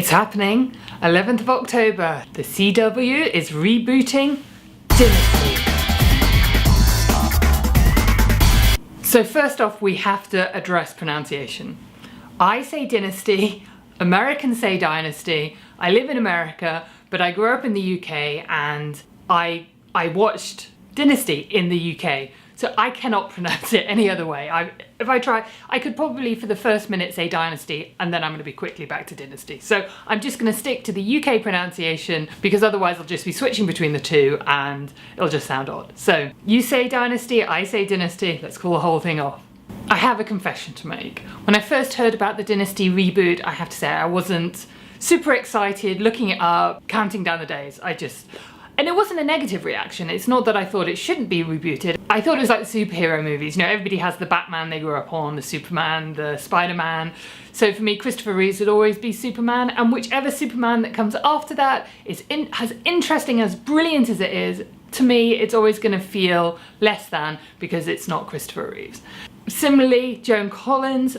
It's happening, 11th of October. The CW is rebooting Dynasty. So first off, we have to address pronunciation. I say Dynasty, Americans say Dynasty. I live in America, but I grew up in the UK and I watched Dynasty in the UK. So I cannot pronounce it any other way. If I try, I could probably for the first minute say Dynasty and then I'm going to be quickly back to Dynasty. So I'm just going to stick to the UK pronunciation because otherwise I'll just be switching between the two and it'll just sound odd. So you say Dynasty, I say Dynasty, let's call the whole thing off. I have a confession to make. When I first heard about the Dynasty reboot, I have to say I wasn't super excited, looking it up, counting down the days. And it wasn't a negative reaction. It's not that I thought it shouldn't be rebooted. I thought it was like the superhero movies. You know, everybody has the Batman they grew up on, the Superman, the Spider-Man. So for me, Christopher Reeves would always be Superman, and whichever Superman that comes after that is as interesting, as brilliant as it is, to me, it's always gonna feel less than because it's not Christopher Reeves. Similarly, Joan Collins,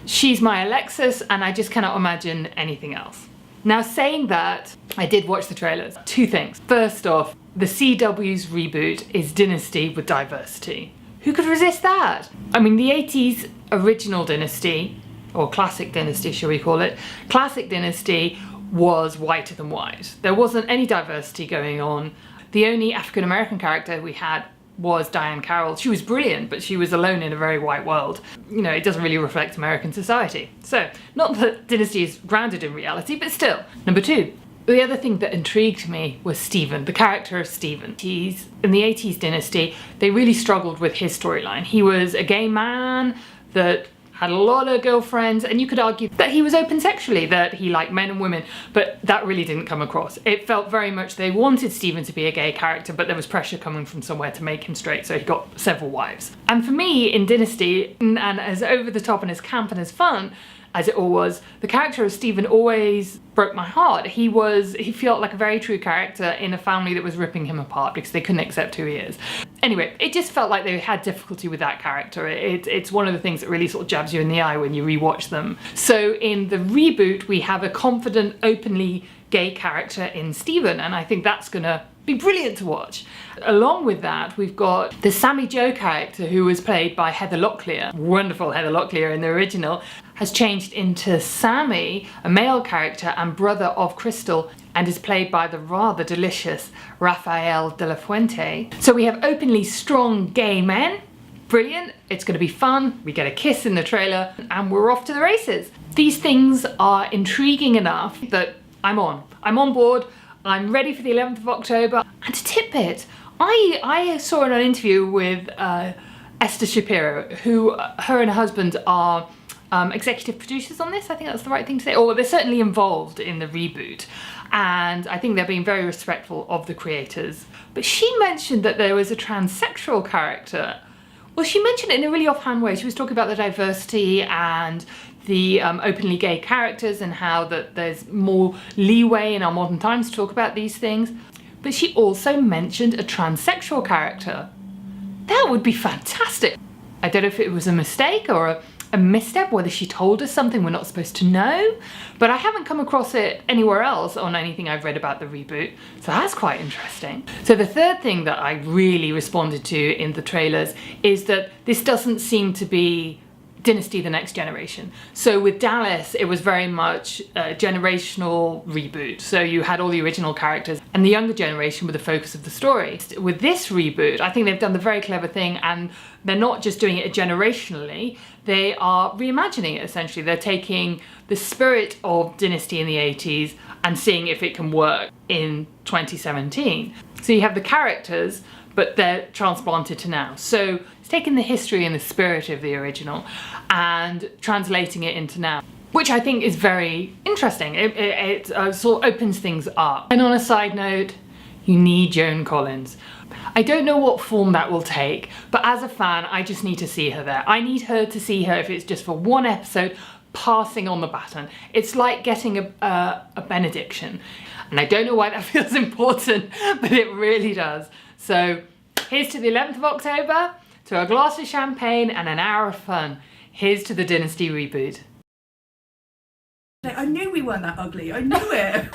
she's my Alexis, and I just cannot imagine anything else. Now saying that, I did watch the trailers. Two things. First off, the CW's reboot is Dynasty with diversity. Who could resist that? I mean, the 80s original Dynasty, or classic Dynasty, shall we call it, classic Dynasty was whiter than white. There wasn't any diversity going on. The only African-American character we had was Diane Carroll. She was brilliant, but she was alone in a very white world. You know, it doesn't really reflect American society. So, not that Dynasty is grounded in reality, but still. Number two, the other thing that intrigued me was Stephen, the character of Stephen. In the 80s Dynasty, they really struggled with his storyline. He was a gay man that had a lot of girlfriends, and you could argue that he was open sexually, that he liked men and women, but that really didn't come across. It felt very much they wanted Stephen to be a gay character, but there was pressure coming from somewhere to make him straight, so he got several wives. And for me, in Dynasty, and as over the top and as camp and as fun as it all was, the character of Stephen always broke my heart. He felt like a very true character in a family that was ripping him apart because they couldn't accept who he is. Anyway, it just felt like they had difficulty with that character. It's one of the things that really sort of jabs you in the eye when you rewatch them. So in the reboot, we have a confident, openly gay character in Stephen, and I think that's gonna be brilliant to watch. Along with that, we've got the Sammy Jo character, who was played by Heather Locklear. Wonderful Heather Locklear in the original, has changed into Sammy, a male character and brother of Crystal, and is played by the rather delicious Rafael de la Fuente. So we have openly strong gay men. Brilliant, it's gonna be fun, we get a kiss in the trailer, and we're off to the races. These things are intriguing enough that I'm on board. I'm ready for the 11th of October. And a tidbit, I saw in an interview with Esther Shapiro, who her and her husband are executive producers on this. I think that's the right thing to say. Or they're certainly involved in the reboot. And I think they're being very respectful of the creators. But she mentioned that there was a transsexual character. Well, she mentioned it in a really offhand way. She was talking about the diversity and the openly gay characters and how that there's more leeway in our modern times to talk about these things. But she also mentioned a transsexual character. That would be fantastic. I don't know if it was a mistake or a misstep, whether she told us something we're not supposed to know, but I haven't come across it anywhere else on anything I've read about the reboot, so that's quite interesting. So the third thing that I really responded to in the trailers is that this doesn't seem to be Dynasty the Next Generation. So with Dallas, it was very much a generational reboot. So you had all the original characters and the younger generation were the focus of the story. With this reboot, I think they've done the very clever thing, and they're not just doing it generationally, they are reimagining it essentially. They're taking the spirit of Dynasty in the 80s and seeing if it can work in 2017. So you have the characters, but they're transplanted to now. So it's taking the history and the spirit of the original and translating it into now, which I think is very interesting. It sort of opens things up. And on a side note, you need Joan Collins. I don't know what form that will take, but as a fan, I just need to see her there. I need her to see her, if it's just for one episode, passing on the baton. It's like getting a benediction. And I don't know why that feels important, but it really does. So here's to the 11th of October, to a glass of champagne and an hour of fun. Here's to the Dynasty reboot. Like, I knew we weren't that ugly. I knew it.